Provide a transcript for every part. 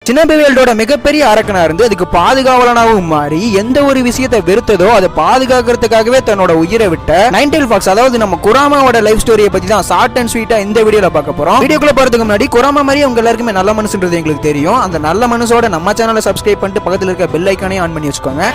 Shinobi வேர்ல்டோட மிகப்பெரிய அரக்கனா இருந்து அதுக்கு பாதுகாவலனாகவும் மாறி எந்த ஒரு விஷயத்தை வெறுத்ததோ அதை பாதுகாக்கிறதுக்காகவே தன்னோட உயிரை விட்ட நைன்டெயில் ஃபாக்ஸ், அதாவது நம்ம குராமாவோட லைஃப் ஸ்டோரியை பத்தி தான் ஷார்ட் அண்ட் ஸ்வீட்டா இந்த வீடியோல பார்க்க போறோம். வீடியோக்குள்ள போறதுக்கு முன்னாடி குராமா மாதிரி உங்க எல்லாருக்குமே நல்ல மனசுன்றது எங்களுக்கு தெரியும். அந்த நல்ல மனசோட நம்ம சேனலை சப்ஸ்கிரைப் பண்ணிட்டு பக்கத்துல இருக்க பெல் ஐக்கானே ஆன் பண்ணி வச்சுக்கோங்க.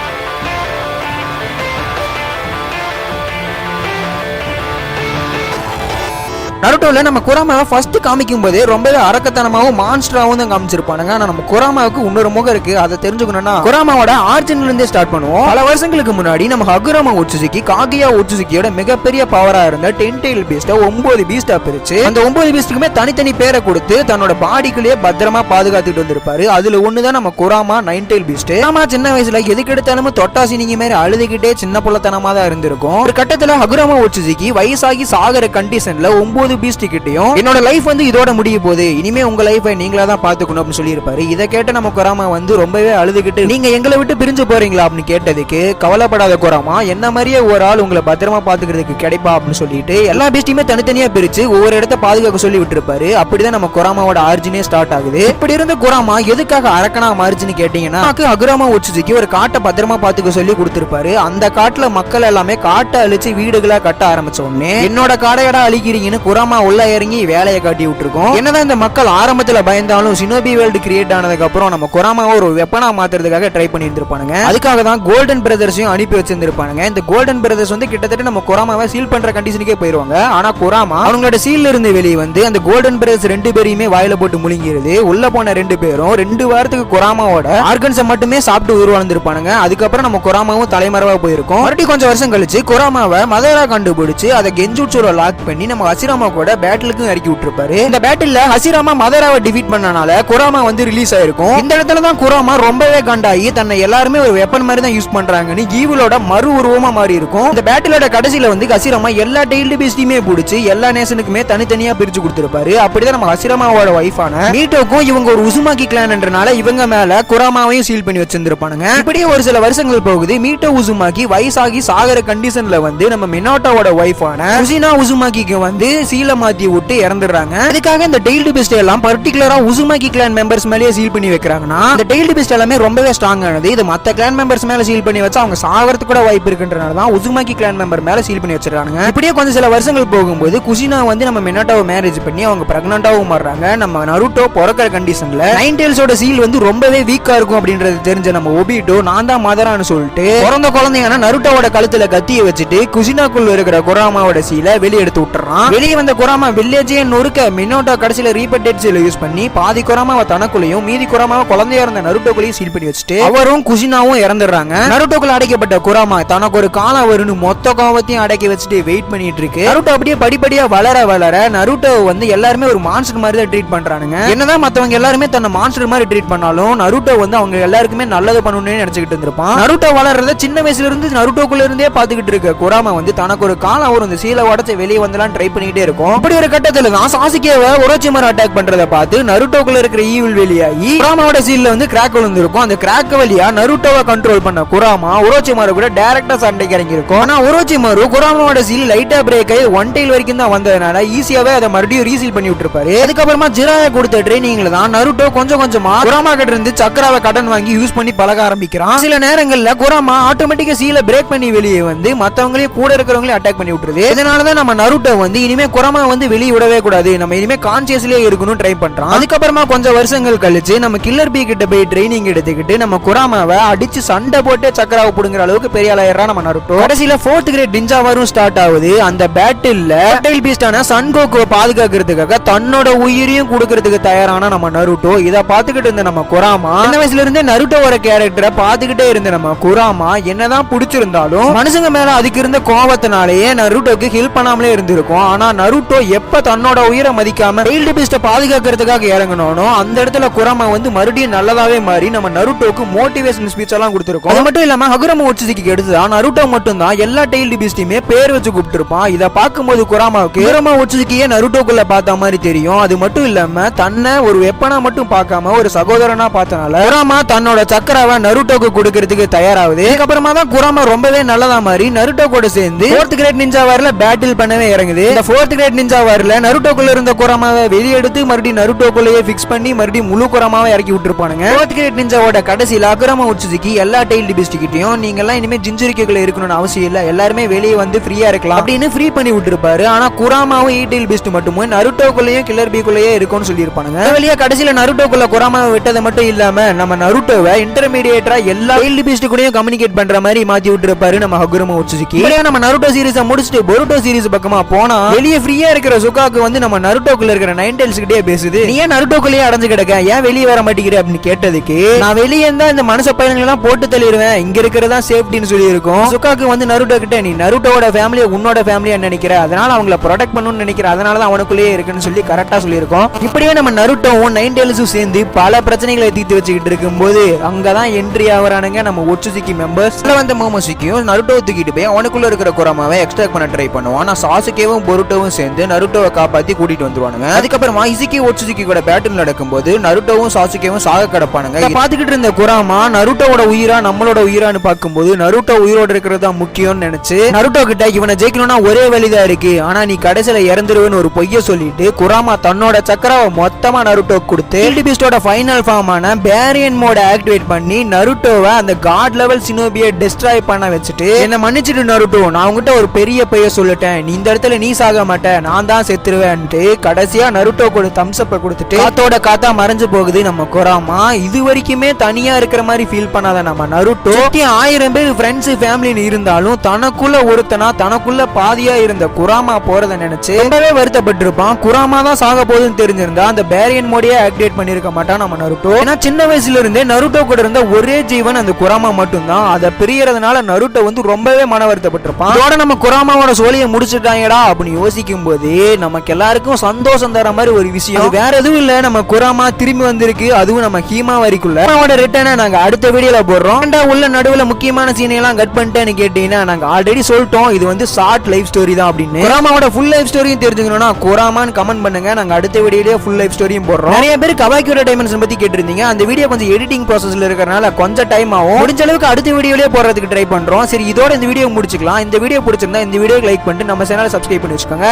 நருட்டோல நம்ம குராமாவை ஃபர்ஸ்ட் காமிக்கும் போதே ரொம்பவே அரக்கத்தனமாவும் மான்ஸ்டராவும் தான் காமிச்சிருப்பானுங்க. ஆனா நம்ம குராமாவுக்கு இன்னொரு முகம் இருக்கு. அதை தெரிஞ்சுக்கணும்னா குராமாவோட ஆரிஜின்ல இருந்தே ஸ்டார்ட் பண்ணுவோம். பல வருஷங்களுக்கு முன்னாடி நம்ம ஹகுராமா ஓட்சுசுகி காகியா ஓட்சுசுகியோட மிகப்பெரிய பவரா இருந்த 10 tail beast 9 பீஸ்டா பிரிச்சு அந்த 9 பீஸ்டுக்குமே தனித்தனி பேரை கொடுத்து தன்னோட பாடிக்குள்ளேயே பத்திரமா பாதுகாத்துட்டு வந்திருப்பாரு. அதுல ஒண்ணுதான் நம்ம குராமா 9 tail beast. குராமா சின்ன வயசுல எதுக்கு எடுத்தாலும் தொட்டாசி நீங்க மாதிரி அழுதுகிட்டே சின்ன புள்ளத்தனமா தான் இருந்திருக்கும். ஒரு கட்டத்துல ஹகுராமா ஓட்சுசுகி வயசாகி சாகர கண்டிஷன்ல 9 பீஸ்ட் கிட்டயும் என்னோட லைஃப் வந்து இதோட முடிய போகுது, இனிமே உங்க லைஃபை நீங்களா தான் பாத்துக்கணும் அப்படின்னு சொல்லி இருப்பாரு. இதை கேட்ட நம்ம குராமா வந்து ரொம்பவே அழுதுகிட்டு நீங்க எங்களை விட்டு பிரிஞ்சு போறீங்களா அப்படின்னு கேட்டதுக்கு கவலைப்படாத குராமா, என்ன மாதிரியே ஒரு ஆள் உங்களை பத்திரமா பாத்துக்கிறதுக்கு கிடைப்பா அப்படின்னு சொல்லிட்டு எல்லா பீஸ்டையுமே தனித்தனியா பிரிச்சு ஒவ்வொரு இடத்த பாதுகாக்க சொல்லி விட்டுருப்பாரு. அப்படிதான் நம்ம குராமாவோட ஆரிஜினே ஸ்டார்ட் ஆகுது. இப்படி இருந்த குராமா எதுக்காக அரக்கனா மாறிச்சுன்னு கேட்டீங்கன்னா ஹகுராமா ஓட்சுசுகி ஒரு காட்டை பத்திரமா பாத்துக்க சொல்லி கொடுத்திருப்பாரு. அந்த காட்டுல மக்கள் எல்லாமே காட்டை அழிச்சு வீடுகளா கட்ட ஆரம்பிச்ச உடனே என்னோட காடையடா அழிக்கிறீங்கன்னு குராமா உள்ள இறங்கி வேலையை காட்டி விட்டுருக்கோம். என்னதான் இந்த மக்கள் ஆரம்பத்துல பயந்தாலும் சினோபி வேர்ல்டு கிரியேட் ஆனதுக்கு அப்புறம் நம்ம குராமாவை ஒரு வெப்பனா மாத்துறதுக்காக ட்ரை பண்ணி இருந்திருப்பானுங்க. அதுக்காக தான் கோல்டன் பிரதர்ஸையும் அனுப்பி வச்சிருந்திருப்பானுங்க. இந்த கோல்டன் பிரதர்ஸ் வந்து கிட்டத்தட்ட நம்ம குராமாவை சீல் பண்ற கண்டிஷனுக்கே போயிருவாங்க. ஆனா குராமா அவங்களோட சீல்ல இருந்து வெளியே வந்து அந்த கோல்டன் பிரதர்ஸ் 2 பேரையுமே வாயில போட்டு முழுங்கிருது. உள்ள போன 2 பேரும் 2 வாரத்துக்கு குராமாவோட ஆர்கன்ஸை மட்டுமே சாப்பிட்டு உருவாழ்ந்திருப்பானுங்க. அதுக்கப்புறம் நம்ம குராமாவும் தலைமறைவா போயிருக்கோம். மறுபடியும் கொஞ்சம் வருஷம் கழிச்சு குராமாவை மதரா கண்டுபிடிச்சு அதை கெஞ்சுட்சுல லாக் பண்ணி நம்ம ஹசிராமா கூட பேட்டிலுக்கு இறக்கி விட்டுருப்பாரு. இந்த பேட்டில்ல ஹசிராமா மதராவை டிஃபீட் பண்ணனால குராமா வந்து ரிலீஸ் ஆயிருக்கும். இந்த இடத்துல தான் குராமா ரொம்பவே கண்டாயி தன்னை எல்லாருமே ஒரு வெப்பன் மாதிரி தான் யூஸ் பண்றாங்கன்னு ஈவிலோட மறு உருவமா மாறி இருக்கும். இந்த பேட்டிலோட கடைசியில வந்து ஹசிராமா எல்லா டெய்ல்டு பீஸ்டையுமே பிடிச்சி எல்லா நேஷனுக்குமே தனித்தனியா பிரிச்சு கொடுத்திருப்பாரு. அப்படிதான் நம்ம ஹசிராமாவோட வைஃபான மீட்டோக்கும் இவங்க ஒரு உசுமாக்கி கிளான்ன்றனால இவங்க மேல குராமாவையும் சீல் பண்ணி வச்சிருந்திருப்பானுங்க. இப்படியே ஒரு சில வருஷங்கள் போகுது. மீட்டோ உசுமாக்கி வயசாகி சாகர கண்டிஷன்ல வந்து நம்ம மினோட்டோவோட வைஃபான உசினா உசுமாக்கிக்கு வந்து சீல மாத்தி விட்டு இறந்துடுறாங்க. அதுக்காக இந்த டெய்ல்டு பீஸ்ட் எல்லாம் பர்టిక్యులரா உசுமாக்கி கிளான் மெம்பர்ஸ் மேலே சீல் பண்ணி வைக்கிறாங்கன்னா இந்த டெய்ல்டு பீஸ்ட் எல்லாமே ரொம்பவே ஸ்ட்ராங் ஆனது. இது மத்த கிளான் மெம்பர்ஸ் மேல சீல் பண்ணி வச்சா அவங்க சாவறதுக்கு கூட வாய்ப்பு இருக்குன்றனால தான் உசுமாக்கி கிளான் மெம்பர் மேல சீல் பண்ணி வச்சிருக்காங்க. இப்படியே கொஞ்சம் சில வருஷங்கள் போகும்போது குசினா வந்து நம்ம மினோட்டோவை மேரேஜ் பண்ணி அவங்க பிரெக்னன்ட்டாவும் மாறுறாங்க. நம்ம நருட்டோ பிறக்கிற கண்டிஷன்ல 9 tailsோட சீல் வந்து ரொம்பவே வீக்கா இருக்கும் அப்படின்றது தெரிஞ்ச நம்ம ஒபிட்டோ நான் தான் மதரான்னு சொல்லிட்டு பிறந்த குழந்தையான நருட்டோவோட கழுத்துல கத்திய வச்சுட்டு குசினாக்குள்ள இருக்கிற குராமாவோட சீலை வெளியே எடுத்து விட்டுறான். வெளியே வந்த குராமா வில்லேஜே நொறுக்க மினோட்டோ கடைசியில ரீபட்டேட் சீல் யூஸ் பண்ணி பாதி குராமாவை தனக்குள்ளையும் மீதி குராமாவை குழந்தையா இருந்த நருட்டோக்குள்ளையும் சீல் பண்ணி வச்சுட்டு அவரும் குசினாவும் இறந்துடுறாங்க. நருட்டோக்குள்ள அடைக்கப்பட்ட குராமா தனக்கு ஒரு காலம் வரும்னு மொத்த கோவத்தையும் அடக்கி வச்சுட்டு வெயிட் பண்ணிட்டு இருக்கு. நருட்டோ அப்படியே படிப்படியா வளர வளர நருட்டோ வந்து எல்லாருமே ஒரு மான்ஸ்டர் மாதிரி தான் ட்ரீட் பண்றானுங்க. என்னதான் மத்தவங்க எல்லாருமே தன்னை மான்ஸ்டர் மாதிரி ட்ரீட் பண்ணாலும் நருட்டோ வந்து அவங்க எல்லாருக்குமே நல்லது பண்ணணும்னு நினைச்சுக்கிட்டு இருந்திருப்பான். நருட்டோ வளர்றத சின்ன வயசுல இருந்து நருட்டோக்குள்ள இருந்தே பாத்துக்கிட்டு இருக்க குராமா வந்து தனக்கு ஒரு காலம் வரும் இந்த சீலை உடச்சு வெளியே வந்தலாம் ட்ரை பண்ணிட்டே இருக்கும். அப்படி ஒரு கட்டத்துல தான் சாசுகேவை ஒரோச்சிமாரு அட்டாக் பண்றத பார்த்து நருட்டோக்குள்ள இருக்கிற ஈவில் வெளியாகி குராமாவோட சீல்ல வந்து கிராக் விழுந்திருக்கும். அந்த கிராக் வழியா நருட்டோவை கண்ட்ரோல் பண்ண குராமா ஒரோச்சிமாரு கூட டைரக்டா சண்டைக்கு இறங்கி இருக்கும். ஆனா ஒரோச்சிமாரு குராமாவோட சீல் லைட்டா பிரேக் ஆகி 1 tail வரைக்கும் தான் வந்ததுனால ஈஸியாவே அதை மறுபடியும் ரீசீல் பண்ணி விட்டுருப்பாரு. அதுக்கப்புறமா ஜிராயா கொடுத்த ட்ரைனிங்ல தான் நருட்டோ கொஞ்சம் கொஞ்சமா குராமா கிட்ட இருந்து சக்கராவை கடன் வாங்கி யூஸ் பண்ணி பழக ஆரம்பிக்கிறான். சில நேரங்கள்ல குராமா ஆட்டோமேட்டிக்கா சீலை பிரேக் பண்ணி வெளியே வந்து மத்தவங்களையும் கூட இருக்கிறவங்களையும் அட்டாக் பண்ணி விட்டுருது. இதனாலதான் நம்ம நருட்டோ வந்து இனிமே குராமா வந்து வெளியே விடவே கூடாது, நம்ம இனிமே கான்சியஸ்லயே இருக்கணும் ட்ரை பண்றான். அதுக்கப்புறமா கொஞ்சம் வருஷங்கள் கழிச்சு நம்ம கில்லர் பி கிட்ட போய் ட்ரைனிங் எடுத்துக்கிட்டு நம்ம குராமாவை அடிச்சு சண்டை போட்டு சக்கராவை புடுங்குற அளவுக்கு பெரிய ஆளாயிரா நம்ம நருட்டோ. கடைசியில 4th கிரேட் நிஞ்சா வாரும் ஸ்டார்ட் ஆகுது. அந்த பேட்டில்ல டெய்ல் பீஸ்டான சன் கோகுவை பாதுகாக்கிறதுக்காக தன்னோட உயிரையும் கொடுக்கறதுக்கு தயாரான நம்ம நருட்டோ. இத பாத்துக்கிட்டு இருந்த நம்ம குராமா சின்ன வயசுல இருந்தே நருட்டோவோட கேரக்டரை பாத்துக்கிட்டே இருந்த நம்ம குராமா என்னதான் பிடிச்சிருந்தாலும் மனுஷங்க மேல அதுக்கு இருந்த கோவத்தினாலேயே நருட்டோக்கு ஹெல்ப் பண்ணாமலே இருந்திருக்கும். ஆனா நருட்டோ எப்ப தன்னோட உயிரை மதிக்காம டெய்ல்டு பீஸ்ட பாதுகாக்கிறதுக்காக இறங்கணும் அந்த இடத்துல குராமா வந்து மறுபடியும் நல்லதாவே மாறி நம்ம நருட்டோக்கு மோட்டிவேஷன் ஸ்பீச் எல்லாம் கொடுத்திருக்கோம். அது மட்டும் இல்லாம ஹகுராமா ஓட்சுசுகிக்கு எடுத்துதான் நருட்டோ மட்டும் தான் எல்லா டெய்ல்டு பீஸ்டையுமே பேர் வச்சு கூப்பிட்டுருப்பான். இத பார்க்கும்போது குராமாவுக்கு ஹகுராமா ஓட்சுசுகியே நருட்டோக்குள்ள பார்த்த மாதிரி தெரியும். அது மட்டும் இல்லாம தன்னை ஒரு வெப்பனா மட்டும் பார்க்காம ஒரு சகோதரனா பார்த்தனால குராமா தன்னோட சக்கராவை நருட்டோக்கு கொடுக்கறதுக்கு தயாராகுது. அதுக்கப்புறமா தான் குராமா ரொம்பவே நல்லதா மாதிரி நருட்டோ கூட சேர்ந்து 4th கிரேட் நிஞ்சா வார்ல பேட்டில் பண்ணவே இறங்குது. இந்த 4th கிரேட் நிஞ்சா வரல நருட்டோக்குள்ள இருந்த குராமாவை வெளியெடுத்து மறுபடியும் நருட்டோக்குள்ளேயே ஃபிக்ஸ் பண்ணி மறுபடியும் முழு குராமாவை இறக்கி விட்டுருப்பானுங்க. ஃபோர்த் கிரேட் நிஞ்சாவோட கடைசியில் அகுராமா உட்சுசுகி எல்லா டைல்டு பீஸ்ட்கிட்டையும் நீங்க எல்லாம் இனிமே ஜின்சுரிக்குள்ள இருக்கணும்னு அவசியம் இல்ல, எல்லாருமே வெளியே வந்து ஃப்ரீயா இருக்கலாம் அப்படின்னு ஃப்ரீ பண்ணி விட்டுருப்பாரு. ஆனா குராமாவும் ஈடைல் பீஸ்ட் மட்டும் நருட்டோக்குள்ளேயும் கில்லர் பீக்குள்ளேயே இருக்கும்னு சொல்லியிருப்பானுங்க. வெளியே கடைசியில நருட்டோக்குள்ள குராமாவை விட்டது மட்டும் இல்லாம நம்ம நருட்டோவை இன்டர்மீடியேட்டரா எல்லா டைல்டு பீஸ்ட் கூடயும் கம்யூனிகேட் பண்ற மாதிரி மாத்தி விட்டுருப்பாரு நம்ம அகுராமா உட்சுசுகி. நம்ம நருட்டோ சீரிஸை முடிச்சுட்டு பொருட்டோ சீரிஸ் பக்கமா போனா வெளியே ஃப்ரீயா இருக்கிற சுகாக்கு வந்து நம்ம நருட்டோக்குள்ள இருக்கிற நைன் டைல்ஸ் கிட்டே பேசுது. நீ ஏன் நருட்டோக்குள்ளேயே அடைஞ்சு கிடக்க, ஏன் வெளியே வர மாட்டேங்கிற அப்படின்னு கேட்டதுக்கு நான் வெளியே இருந்தா இந்த மனுஷ பையன்கள் எல்லாம் போட்டு தள்ளிடுவேன், இங்க இருக்கிறதா சேஃப்டின்னு சொல்லி இருக்கும். சுகாக்கு வந்து நருட்டோ கிட்ட நீ நருட்டோட ஃபேமிலியை உன்னோட ஃபேமிலியா நினைக்கிற, அதனால அவங்கள ப்ரொடெக்ட் பண்ணணும்னு நினைக்கிற, அதனாலதான் அவனுக்குள்ளேயே இருக்குன்னு சொல்லி கரெக்டா சொல்லியிருக்கோம். இப்படியே நம்ம நருட்டோவும் நைன் டைல்ஸும் சேர்ந்து பல பிரச்சனைகளை தீர்த்து வச்சுக்கிட்டு இருக்கும்போது அங்கதான் என்ட்ரி ஆகுறானுங்க நம்ம ஒட்சுசுகி மெம்பர்ஸ். வந்த மோமோசுக்கியும் நருட்டோ தூக்கிட்டு போய் அவனுக்குள்ள இருக்கிற குராமாவை எக்ஸ்ட்ராக்ட் பண்ண ட்ரை பண்ணுவான். ஆனா சாசுகேவும் பொருட்டோவும் சேர்ந்து நருட்டோவை காப்பாத்தி கூட்டிட்டு வந்துருவானுங்க. அதுக்கப்புறமா இசுகி ஒட்சுசுகி கூட பேட்டில் நடக்கும்போது நருட்டோவும் சாசுகேவும் சாக கிடப்பானுங்க. பாத்துக்கிட்டு இருந்த குராமா நருட்டோவோட உயிரா நம்மளோட உயிரான்னு பார்க்கும்போது நருட்டோ உயிரோட இருக்கிறதா முக்கியம்னு நினைச்சு நருட்டோ கிட்ட இவனை ஜெயிக்கணும்னா ஒரே வழிதான் இருக்கு, ஆனா நீ கடைசியில இறந்துருவேன்னு ஒரு பொய்ய சொல்லிட்டு குராமா தன்னோட சக்கராவை மொத்தமா நருட்டோ கொடுத்து ஈல்டு பீஸ்டோட ஃபைனல் ஃபார்மான பேரியன் மோட ஆக்டிவேட் பண்ணி நருட்டோவை அந்த காட் லெவல் சினோபியை டெஸ்ட்ராய் பண்ண வச்சுட்டு என்ன மன்னிச்சிட்டு நருட்டோ, நான் உங்ககிட்ட ஒரு பெரிய பைய சொல்லிட்டேன், நீ இந்த இடத்துல நீ சாக மாட்ட, நான் தான் செத்துருவேன்ட்டு கடைசியா நருட்டோ கூட தம்ஸ் அப் கொடுத்துட்டு காத்தோட காத்தா மறைஞ்சு போகுது நம்ம குராமா. இது வரைக்குமே தனியா இருக்கிற மாதிரி ஃபீல் பண்ணாத நம்ம நருட்டோ 1000 பேர் ஃப்ரெண்ட்ஸ் ஃபேமிலின்னு இருந்தாலும் தனக்குள்ள ஒருத்தனா தனக்குள்ள பாதியா இருந்த குராமா போறத நினைச்சு ரொம்பவே வருத்தப்பட்டிருப்பான். குராமா தான் சாக போகுதுன்னு தெரிஞ்சிருந்தா அந்த பேரியன் மோடியே ஆக்டிவேட் பண்ணிருக்க மாட்டான் நம்ம நருட்டோ. ஏன்னா சின்ன வயசுல இருந்தே நருட்டோ கூட இருந்த ஒரே ஜீவன் அந்த குராமா மட்டும் தான். அதை பிரியறதுனால நருட்டோ வந்து ரொம்பவே மன வருத்தப்பட்டிருப்பான். அதோட நம்ம குராமாவோட சோழியை முடிச்சுட்டாங்கடா அப்படின்னு யோசிக்கும் போது நமக்கு எல்லாருக்கும் சந்தோஷம் தர மாதிரி ஒரு விஷயம் வேற எதுவும் இல்ல, நம்ம குராமா திரும்பி வந்திருக்கு, அதுவும் நம்ம ஹீமா வரைக்குள்ள ரிட்டர்னை நாங்க அடுத்த வீடியோல போடுறோம். உள்ள நடுவுல முக்கியமான சீனை எல்லாம் கட் பண்ணிட்டேன்னு கேட்டீங்கன்னா நாங்க ஆல்ரெடி சொல்லிட்டோம் இது வந்து ஷார்ட் லைஃப் ஸ்டோரி தான் அப்படின்னு. குராமாவோட ஃபுல் லைஃப் ஸ்டோரியும் தெரிஞ்சுக்கணும்னா குராமான்னு கமெண்ட் பண்ணுங்க, நாங்க அடுத்த வீடியோலயே ஃபுல் லைஃப் ஸ்டோரியும் போடுறோம். நிறைய பேர் கவாக்கியோட டைமென்ஷன் பத்தி கேட்டிருந்தீங்க, அந்த வீடியோ கொஞ்சம் எடிட்டிங் ப்ராசஸ்ல இருக்கறனால கொஞ்சம் டைம் ஆகும், முடிஞ்ச அளவுக்கு அடுத்த வீடியோலயே போடுறதுக்கு ட்ரை பண்றோம். சரி இதோட இந்த வீடியோ முடிச்சுக்கலாம். இந்த வீடியோ பிடிச்சிருந்தா இந்த வீடியோக்கு லைக் பண்ணிட்டு நம்ம சேனலை சப்ஸ்கிரைப் பண்ணி வச்சுக்கோங்க.